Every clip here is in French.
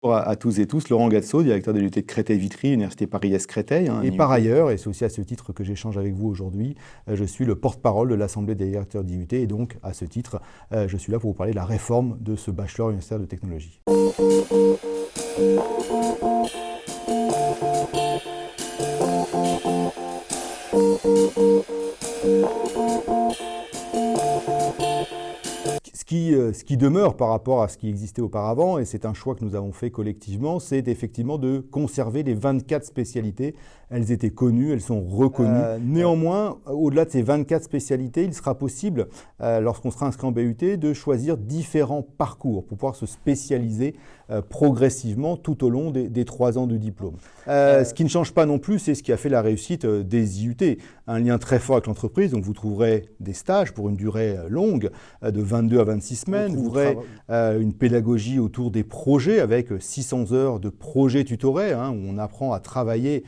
Bonjour à tous et tous, Laurent Gatso, directeur de l'UT de Créteil-Vitry, Université Paris-Est Créteil. Et par ailleurs, et c'est aussi à ce titre que j'échange avec vous aujourd'hui, je suis le porte-parole de l'Assemblée des directeurs d'IUT et donc à ce titre, je suis là pour vous parler de la réforme de ce bachelor universitaire de technologie. Ce qui demeure par rapport à ce qui existait auparavant, et c'est un choix que nous avons fait collectivement, c'est effectivement de conserver les 24 spécialités. Elles étaient connues, elles sont reconnues. Néanmoins, au-delà de ces 24 spécialités, il sera possible, lorsqu'on sera inscrit en BUT, de choisir différents parcours pour pouvoir se spécialiser progressivement tout au long des 3 ans du diplôme. Ce qui ne change pas non plus, c'est ce qui a fait la réussite des IUT. Un lien très fort avec l'entreprise, donc vous trouverez des stages pour une durée longue, de 22 à 26 semaines. Vous trouverez une pédagogie autour des projets avec 600 heures de projets tutorés, où on apprend à travailler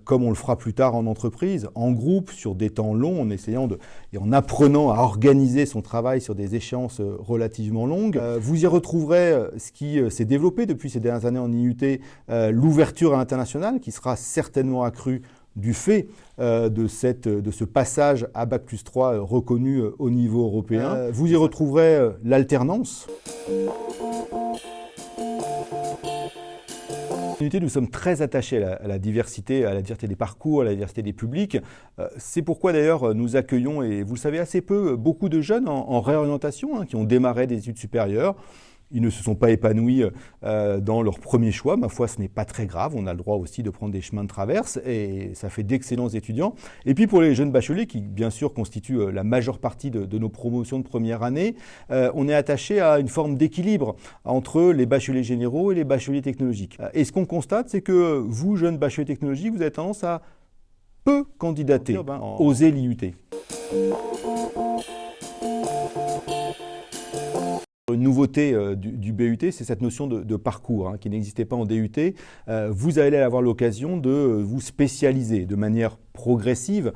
comme on le fera plus tard en entreprise, en groupe, sur des temps longs, et en apprenant à organiser son travail sur des échéances relativement longues. Vous y retrouverez ce qui s'est développé depuis ces dernières années en IUT, l'ouverture à l'international, qui sera certainement accrue du fait de ce passage à Bac+3 reconnu au niveau européen. Vous y retrouverez l'alternance. En IUT, nous sommes très attachés à la diversité des parcours, à la diversité des publics. C'est pourquoi d'ailleurs nous accueillons, et vous le savez assez peu, beaucoup de jeunes en réorientation qui ont démarré des études supérieures. Ils ne se sont pas épanouis dans leur premier choix. Ma foi, ce n'est pas très grave. On a le droit aussi de prendre des chemins de traverse et ça fait d'excellents étudiants. Et puis pour les jeunes bacheliers, qui bien sûr constituent la majeure partie de nos promotions de première année, on est attaché à une forme d'équilibre entre les bacheliers généraux et les bacheliers technologiques. Et ce qu'on constate, c'est que vous, jeunes bacheliers technologiques, vous avez tendance à peu candidater, oser l'IUT. Une nouveauté du BUT, c'est cette notion de parcours qui n'existait pas en DUT. Vous allez avoir l'occasion de vous spécialiser de manière progressive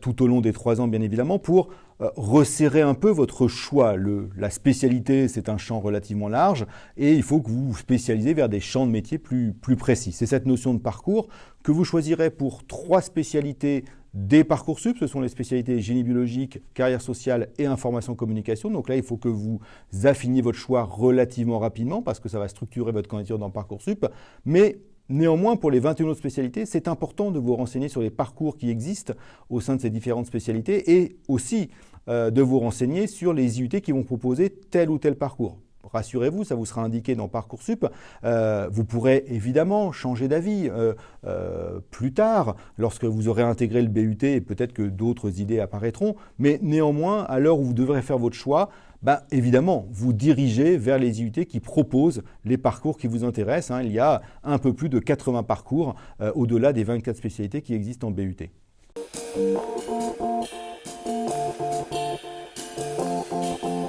tout au long des 3 ans, bien évidemment, pour resserrer un peu votre choix. La spécialité, c'est un champ relativement large et il faut que vous vous spécialisez vers des champs de métiers plus précis. C'est cette notion de parcours que vous choisirez pour 3 spécialités des Parcoursup. Ce sont les spécialités génie biologique, carrière sociale et information communication. Donc là, il faut que vous affiniez votre choix relativement rapidement parce que ça va structurer votre candidature dans Parcoursup. Mais néanmoins, pour les 21 autres spécialités, c'est important de vous renseigner sur les parcours qui existent au sein de ces différentes spécialités et aussi de vous renseigner sur les IUT qui vont proposer tel ou tel parcours. Rassurez-vous, ça vous sera indiqué dans Parcoursup. Vous pourrez évidemment changer d'avis plus tard, lorsque vous aurez intégré le BUT, et peut-être que d'autres idées apparaîtront. Mais néanmoins, à l'heure où vous devrez faire votre choix, évidemment, vous dirigez vers les IUT qui proposent les parcours qui vous intéressent. Il y a un peu plus de 80 parcours au-delà des 24 spécialités qui existent en BUT.